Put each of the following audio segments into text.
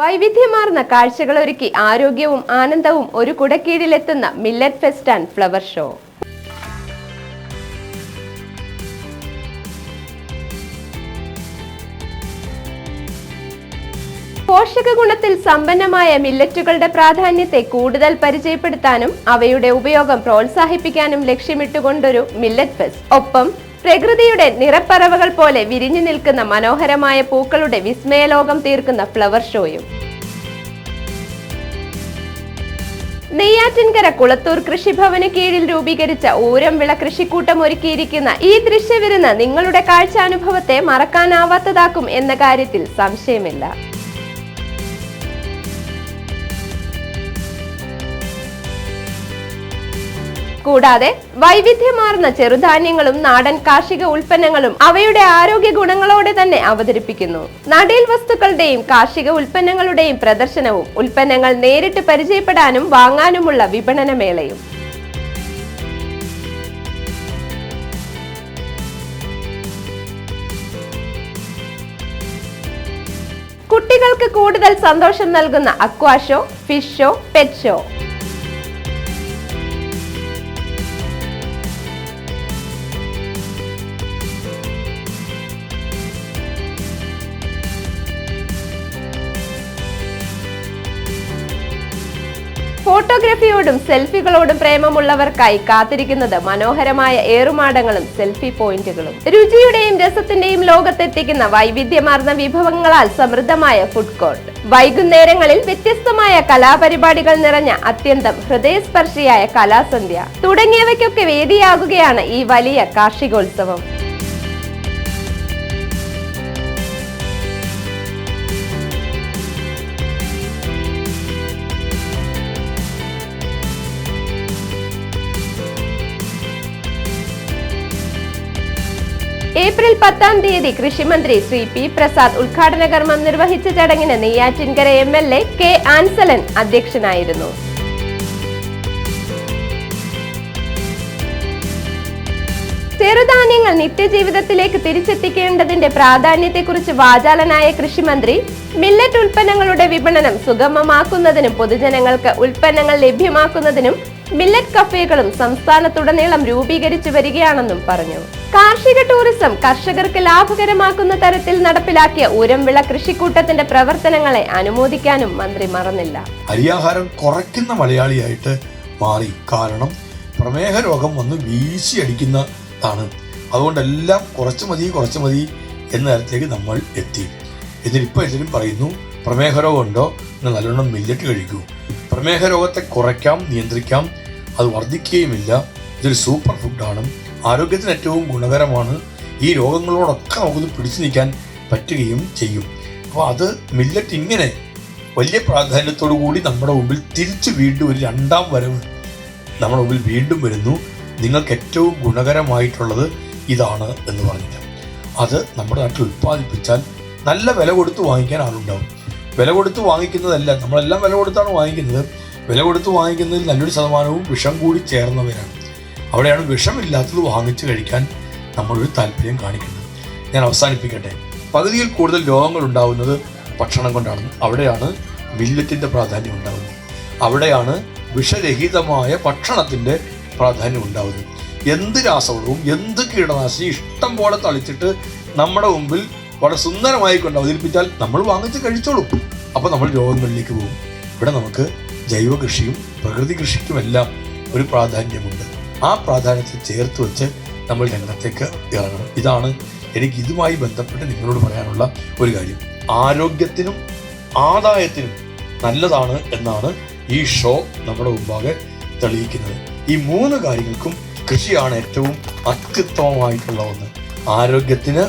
വൈവിധ്യമാർന്ന കാഴ്ചകളൊരുക്കി ആരോഗ്യവും ആനന്ദവും ഒരു കുടക്കീഴിലെത്തുന്ന millet fest and flower show. പോഷക ഗുണത്തിൽ സമ്പന്നമായ മില്ലറ്റുകളുടെ പ്രാധാന്യത്തെ കൂടുതൽ പരിചയപ്പെടുത്താനും അവയുടെ ഉപയോഗം പ്രോത്സാഹിപ്പിക്കാനും ലക്ഷ്യമിട്ടുകൊണ്ടൊരു മില്ലറ്റ് ഫെസ്റ്റ്. ഒപ്പം പ്രകൃതിയുടെ നിറപ്പറവകൾ പോലെ വിരിഞ്ഞു നിൽക്കുന്ന മനോഹരമായ പൂക്കളുടെ വിസ്മയലോകം തീർക്കുന്ന ഫ്ലവർ ഷോയും. നെയ്യാറ്റിൻകര കുളത്തൂർ കൃഷിഭവന് കീഴിൽ രൂപീകരിച്ച ഊരംവിള കൃഷിക്കൂട്ടം ഒരുക്കിയിരിക്കുന്ന ഈ ദൃശ്യവിരുന്ന് നിങ്ങളുടെ കാഴ്ചാനുഭവത്തെ മറക്കാനാവാത്തതാക്കും എന്ന കാര്യത്തിൽ സംശയമില്ല. കൂടാതെ വൈവിധ്യമാർന്ന ചെറുധാന്യങ്ങളും നാടൻ കാർഷിക ഉൽപ്പന്നങ്ങളും അവയുടെ ആരോഗ്യ ഗുണങ്ങളോടെ തന്നെ അവതരിപ്പിക്കുന്നു. നടീൽ വസ്തുക്കളുടെയും കാർഷിക ഉൽപ്പന്നങ്ങളുടെയും പ്രദർശനവും ഉൽപ്പന്നങ്ങൾ നേരിട്ട് പരിചയപ്പെടാനും വാങ്ങാനുമുള്ള വിപണനമേളയും. കുട്ടികൾക്ക് കൂടുതൽ സന്തോഷം നൽകുന്ന aqua show, fish show, pet show. ഫോട്ടോഗ്രാഫിയോടും സെൽഫികളോടും പ്രേമമുള്ളവർക്കായി കാത്തിരിക്കുന്നത് മനോഹരമായ ഏറുമാടങ്ങളും സെൽഫി പോയിന്റുകളും. രുചിയുടെയും രസത്തിന്റെയും ലോകത്തെത്തിക്കുന്ന വൈവിധ്യമാർന്ന വിഭവങ്ങളാൽ സമൃദ്ധമായ ഫുഡ് കോർട്ട്. വൈകുന്നേരങ്ങളിൽ വ്യത്യസ്തമായ കലാപരിപാടികൾ നിറഞ്ഞ അത്യന്തം ഹൃദയസ്പർശിയായ കലാസന്ധ്യ തുടങ്ങിയവയ്ക്കൊക്കെ വേദിയാകുകയാണ് ഈ വലിയ കാർഷികോത്സവം. ഏപ്രിൽ 10-ാം തീയതി കൃഷിമന്ത്രി ശ്രീ പി പ്രസാദ് ഉദ്ഘാടന കർമ്മം നിർവഹിച്ച ചടങ്ങിന് നെയ്യാറ്റിൻകര MLA കെ ആൻസലൻ അധ്യക്ഷനായിരുന്നു. ചെറുധാന്യങ്ങൾ നിത്യജീവിതത്തിലേക്ക് തിരിച്ചെത്തിക്കേണ്ടതിന്റെ പ്രാധാന്യത്തെക്കുറിച്ച് വാചാലനായ കൃഷിമന്ത്രി മില്ലറ്റ് ഉൽപ്പന്നങ്ങളുടെ വിപണനം സുഗമമാക്കുന്നതിനും പൊതുജനങ്ങൾക്ക് ഉൽപ്പന്നങ്ങൾ ലഭ്യമാക്കുന്നതിനും മില്ലറ്റ് കഫേകളും സംസ്ഥാനത്തുടനീളം രൂപീകരിച്ചു വരികയാണെന്നും പറഞ്ഞു. കാർഷിക ടൂറിസം കർഷകർക്ക് ലാഭകരമാക്കുന്ന തരത്തിൽ നടപ്പിലാക്കിയ ഊരംവിള കൃഷിക്കൂട്ടത്തിന്റെ പ്രവർത്തനങ്ങളെ അനുമോദിക്കാനും മന്ത്രി മറന്നില്ല. അരിയാഹാരം കുറയ്ക്കുന്ന മലയാളിയായിട്ട് മാറി. കാരണം പ്രമേഹ രോഗം വന്ന് വീശിയടിക്കുന്നതാണ്. അതുകൊണ്ടെല്ലാം കുറച്ച് മതി എന്ന തരത്തിലേക്ക് നമ്മൾ എത്തി. എന്നിട്ടിപ്പോൾ എല്ലാവരും പറയുന്നു പ്രമേഹ രോഗം ഉണ്ടോ എന്ന് നല്ലോണം മില്ലറ്റ് കഴിക്കൂ. പ്രമേഹ രോഗത്തെ കുറയ്ക്കാം, നിയന്ത്രിക്കാം, അത് വർദ്ധിക്കുകയുമില്ല. ഇതൊരു സൂപ്പർ ഫുഡാണ്, ആരോഗ്യത്തിന് ഏറ്റവും ഗുണകരമാണ്. ഈ രോഗങ്ങളോടൊക്കെ നമുക്കൊന്ന് പിടിച്ചു നിൽക്കാൻ പറ്റുകയും ചെയ്യും. അപ്പോൾ അത് മില്ലറ്റ് ഇങ്ങനെ വലിയ പ്രാധാന്യത്തോടു കൂടി നമ്മുടെ മുമ്പിൽ തിരിച്ച് വീണ്ടും ഒരു രണ്ടാം വരവ് നമ്മുടെ മുമ്പിൽ വീണ്ടും വരുന്നു. നിങ്ങൾക്ക് ഏറ്റവും ഗുണകരമായിട്ടുള്ളത് ഇതാണ് എന്ന് പറഞ്ഞിട്ട് അത് നമ്മുടെ നാട്ടിൽ ഉൽപ്പാദിപ്പിച്ചാൽ നല്ല വില കൊടുത്ത് വാങ്ങിക്കാൻ ആളുണ്ടാവും. വില കൊടുത്ത് വാങ്ങിക്കുന്നതല്ല, നമ്മളെല്ലാം വില കൊടുത്താണ് വാങ്ങിക്കുന്നത്. വില കൊടുത്ത് വാങ്ങിക്കുന്നതിൽ നല്ലൊരു ശതമാനവും വിഷം കൂടി ചേർന്നവരാണ്. അവിടെയാണ് വിഷമില്ലാത്തത് വാങ്ങിച്ച് കഴിക്കാൻ നമ്മളൊരു താല്പര്യം കാണിക്കുന്നത്. ഞാൻ അവസാനിപ്പിക്കട്ടെ. പകുതിയിൽ കൂടുതൽ രോഗങ്ങൾ ഉണ്ടാകുന്നത് ഭക്ഷണം കൊണ്ടാണ്. അവിടെയാണ് മില്ലറ്റിൻ്റെ പ്രാധാന്യം ഉണ്ടാകുന്നത്. അവിടെയാണ് വിഷരഹിതമായ ഭക്ഷണത്തിൻ്റെ പ്രാധാന്യം ഉണ്ടാകുന്നത്. എന്ത് രാസവളവും എന്ത് കീടനാശിനി ഇഷ്ടം പോലെ തളിച്ചിട്ട് നമ്മുടെ മുമ്പിൽ വളരെ സുന്ദരമായി കൊണ്ട് അവതരിപ്പിച്ചാൽ നമ്മൾ വാങ്ങിച്ച് കഴിച്ചോളും. അപ്പോൾ നമ്മൾ രോഗങ്ങളിലേക്ക് പോകും. ഇവിടെ നമുക്ക് ജൈവ കൃഷിയും പ്രകൃതി കൃഷിക്കുമെല്ലാം ഒരു പ്രാധാന്യമുണ്ട്. ആ പ്രാധാന്യത്തെ ചേർത്ത് വെച്ച് നമ്മൾ രംഗത്തേക്ക് ഇറങ്ങണം. ഇതാണ് എനിക്ക് ഇതുമായി ബന്ധപ്പെട്ട് നിങ്ങളോട് പറയാനുള്ള ഒരു കാര്യം. ആരോഗ്യത്തിനും ആദായത്തിനും നല്ലതാണ് എന്നാണ് ഈ ഷോ നമ്മുടെ മുമ്പാകെ തെളിയിക്കുന്നത്. ഈ 3 കാര്യങ്ങൾക്കും കൃഷിയാണ് ഏറ്റവും അത്യുത്തമമായിട്ടുള്ള ഒന്ന്. ആരോഗ്യത്തിന്,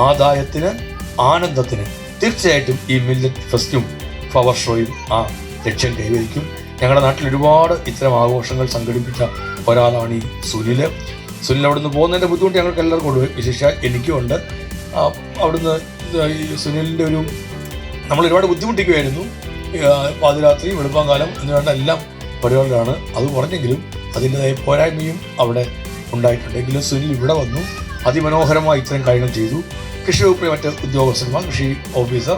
ആദായത്തിന്, ആനന്ദത്തിന് തീർച്ചയായിട്ടും ഈ മില്ലറ്റ് ഫെസ്റ്റും ഫ്ലവർ ഷോയും ആ ലക്ഷ്യം കൈവരിക്കും. ഞങ്ങളുടെ നാട്ടിൽ ഒരുപാട് ഇത്തരം ആഘോഷങ്ങൾ സംഘടിപ്പിച്ച ഒരാളാണ് ഈ സുനിൽ. അവിടുന്ന് പോകുന്നതിൻ്റെ ബുദ്ധിമുട്ട് ഞങ്ങൾക്ക് എല്ലാവർക്കും ഉണ്ട്, വിശേഷിച്ച് എനിക്കും ഉണ്ട്. അവിടുന്ന് ഈ സുനിലിൻ്റെ നമ്മൾ ഒരുപാട് ബുദ്ധിമുട്ടിക്കുമായിരുന്നു. പാതിരാത്രി, വെളുപ്പാങ്കാലം എന്ന് വേണ്ട എല്ലാം പരിപാടികളാണ്. അത് പറഞ്ഞെങ്കിലും അതിൻ്റെതായ പോരായ്മയും അവിടെ ഉണ്ടായിട്ടുണ്ടെങ്കിലും സുനിൽ ഇവിടെ വന്നു അതിമനോഹരമായി ഇത്തരം കാര്യങ്ങൾ ചെയ്തു. കൃഷി വകുപ്പിലെ മറ്റ് ഉദ്യോഗസ്ഥന്മാർ, കൃഷി ഓഫീസർ,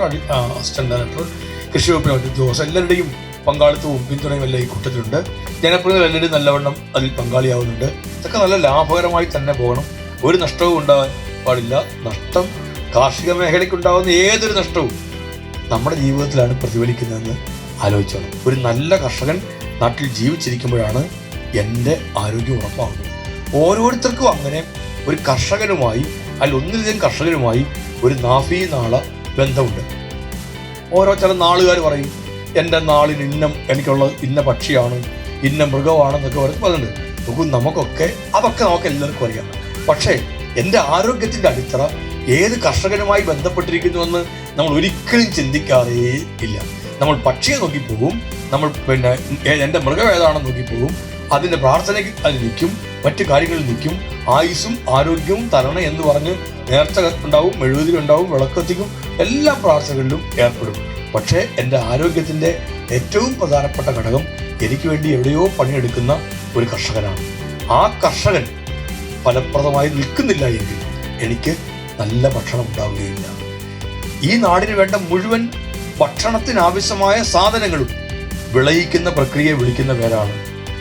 അസിസ്റ്റന്റ് ഡയറക്ടർ കൃഷി വകുപ്പിലെ ഉദ്യോഗസ്ഥർ എല്ലാവരുടെയും പങ്കാളിത്തവും പിന്തുണയും എല്ലാം ഈ കൂട്ടത്തിലുണ്ട്. ജനപ്രതിനിധികൾ എല്ലാവരും നല്ലവണ്ണം അതിൽ പങ്കാളിയാവുന്നുണ്ട്. ഇതൊക്കെ നല്ല ലാഭകരമായി തന്നെ പോകണം. ഒരു നഷ്ടവും ഉണ്ടാകാൻ പാടില്ല. നഷ്ടം കാർഷിക മേഖലയ്ക്ക് ഉണ്ടാകുന്ന ഏതൊരു നഷ്ടവും നമ്മുടെ ജീവിതത്തിലാണ് പ്രതിഫലിക്കുന്നതെന്ന് ആലോചിച്ചോണം. ഒരു നല്ല കർഷകൻ നാട്ടിൽ ജീവിച്ചിരിക്കുമ്പോഴാണ് എൻ്റെ ആരോഗ്യം ഉറപ്പാകുന്നത്. ഓരോരുത്തർക്കും അങ്ങനെ ഒരു കർഷകനുമായി അതിൽ ഒന്നിലധികം കർഷകരുമായി ഒരു നാഭീനാള ബന്ധമുണ്ട്. ചില നാളുകാർ പറയും എൻ്റെ നാളിന് എനിക്കുള്ള ഇന്ന പക്ഷിയാണ്, ഇന്ന മൃഗമാണെന്നൊക്കെ പറയുന്നുണ്ട്. നമുക്കൊക്കെ നമുക്ക് എല്ലാവർക്കും അറിയാം. പക്ഷേ എൻ്റെ ആരോഗ്യത്തിൻ്റെ അടിത്തറ ഏത് കർഷകനുമായി ബന്ധപ്പെട്ടിരിക്കുന്നുവെന്ന് നമ്മൾ ഒരിക്കലും ചിന്തിക്കാറേ ഇല്ല. നമ്മൾ പക്ഷിയെ നോക്കിപ്പോകും, നമ്മൾ എൻ്റെ മൃഗം ഏതാണെന്ന് നോക്കിപ്പോകും, അതിൻ്റെ പ്രാർത്ഥനയ്ക്ക് അതിൽ നിൽക്കും, മറ്റു കാര്യങ്ങളിൽ നിൽക്കും. ആയുസ്സും ആരോഗ്യവും തരണം എന്ന് പറഞ്ഞ് നേർച്ച ഉണ്ടാവും, മെഴുകുതിരി ഉണ്ടാവും, വിളക്കത്തിക്കും, എല്ലാ പ്രാർത്ഥനകളിലും ഏർപ്പെടും. പക്ഷേ എൻ്റെ ആരോഗ്യത്തിൻ്റെ ഏറ്റവും പ്രധാനപ്പെട്ട ഘടകം എനിക്ക് വേണ്ടി എവിടെയോ പണിയെടുക്കുന്ന ഒരു കർഷകനാണ്. ആ കർഷകൻ ഫലപ്രദമായി നിൽക്കുന്നില്ല എങ്കിൽ എനിക്ക് നല്ല ഭക്ഷണം ഉണ്ടാവുകയില്ല. ഈ നാടിന് വേണ്ട മുഴുവൻ ഭക്ഷണത്തിനാവശ്യമായ സാധനങ്ങളും വിളയിക്കുന്ന പ്രക്രിയയെ വിളിക്കുന്ന പേരാണ്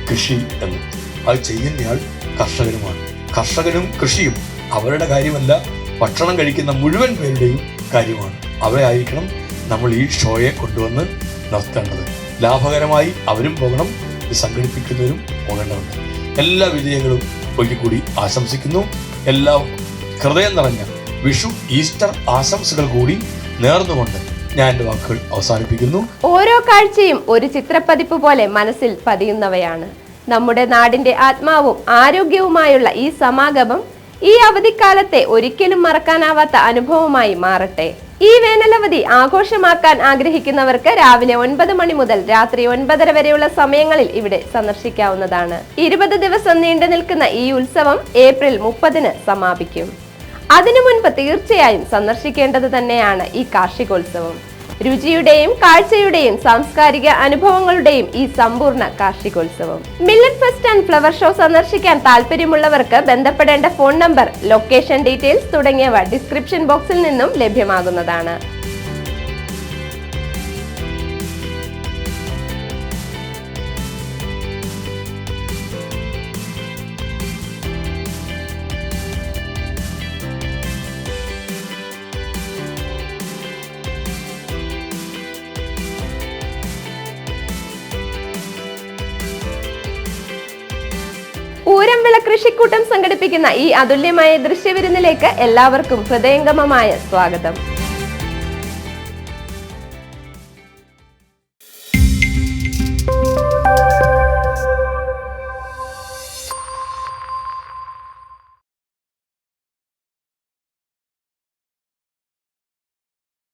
കൃഷി എന്ന്. അത് ചെയ്യുന്നയാൾ കർഷകനുമാണ്. കർഷകനും കൃഷിയും അവരുടെ കാര്യമല്ല, ഭക്ഷണം കഴിക്കുന്ന മുഴുവൻ പേരുടെയും കാര്യമാണ്. അവിടെ ആയിരിക്കണം നമ്മൾ ഈ ഷോയെ കൊണ്ടുവന്ന് നിർത്തേണ്ടത്. ലാഭകരമായി അവരും പോകണം, ഇത് സംഘടിപ്പിക്കുന്നവരും പോകേണ്ടതുണ്ട്. എല്ലാ വിജയങ്ങളും ഒരിക്കൽ കൂടി ആശംസിക്കുന്നു. എല്ലാ ഹൃദയം നിറഞ്ഞ വിഷു ഈസ്റ്റർ ആശംസകൾ കൂടി നേർന്നുകൊണ്ട് ഞാൻ എൻ്റെ വാക്കുകൾ അവസാനിപ്പിക്കുന്നു. ഓരോ കാഴ്ചയും ഒരു ചിത്രപ്പതിപ്പ് പോലെ മനസ്സിൽ പതിയുന്നവയാണ്. നമ്മുടെ നാടിന്റെ ആത്മാവും ആരോഗ്യവുമായുള്ള ഈ സമാഗമം ഈ അവധിക്കാലത്തെ ഒരിക്കലും മറക്കാനാവാത്ത അനുഭവമായി മാറട്ടെ. ഈ വേനലവധി ആഘോഷമാക്കാൻ ആഗ്രഹിക്കുന്നവർക്ക് രാവിലെ 9 മണി മുതൽ രാത്രി 9:30 വരെയുള്ള സമയങ്ങളിൽ ഇവിടെ സന്ദർശിക്കാവുന്നതാണ്. 20 ദിവസം നീണ്ടു നിൽക്കുന്ന ഈ ഉത്സവം ഏപ്രിൽ 30-ന് സമാപിക്കും. അതിനു മുൻപ് തീർച്ചയായും സന്ദർശിക്കേണ്ടത് തന്നെയാണ് ഈ കാർഷികോത്സവം. രുചിയുടെയും കാഴ്ചയുടെയും സാംസ്കാരിക അനുഭവങ്ങളുടെയും ഈ സമ്പൂർണ്ണ കാർഷികോത്സവം. Millet fest and flower show സന്ദർശിക്കാൻ താല്പര്യമുള്ളവർക്ക് ബന്ധപ്പെടേണ്ട ഫോൺ നമ്പർ, ലൊക്കേഷൻ ഡീറ്റെയിൽസ് തുടങ്ങിയവ ഡിസ്ക്രിപ്ഷൻ ബോക്സിൽ നിന്നും ലഭ്യമാകുന്നതാണ്. ഊരംവിള കൃഷിക്കൂട്ടം സംഘടിപ്പിക്കുന്ന ഈ അതുല്യമായ ദൃശ്യവിരുന്നിലേക്ക് എല്ലാവർക്കും ഹൃദയംഗമമായ സ്വാഗതം.